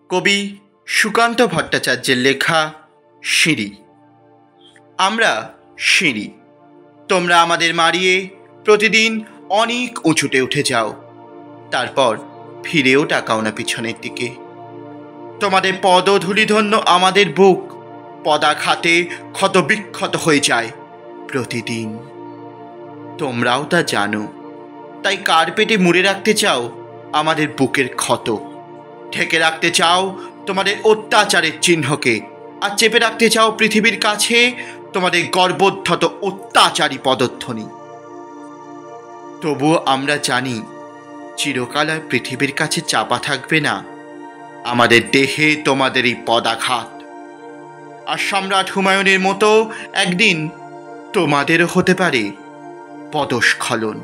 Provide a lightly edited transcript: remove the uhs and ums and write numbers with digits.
কবি সুকান্ত ভট্টাচার্যের লেখা সিঁড়ি। আমরা সিঁড়ি, তোমরা আমাদের মারিয়ে প্রতিদিন অনেক উঁচুতে উঠে যাও, তারপর ফিরেও তাকাও না পিছনের দিকে। তোমাদের পদধূলিধন্য আমাদের বুক পদাঘাতে ক্ষতবিক্ষত হয়ে যায় প্রতিদিন। তোমরাও তা জানো, তাই কার্পেটে মুড়ে রাখতে চাও আমাদের বুকের ক্ষত, ঢেকে রাখতে চাও তোমাদের অত্যাচারের চিহ্নকে, আর চেপে রাখতে চাও পৃথিবীর কাছে তোমাদের গর্বোদ্ধত অত্যাচারী পদধ্বনি। তবুও আমরা জানি চিরকাল আর পৃথিবীর কাছে চাপা থাকবে না আমাদের দেহে তোমাদের এই পদাঘাত। আর সম্রাট হুমায়ুনের মতো একদিন তোমাদেরও হতে পারে পদস্খলন।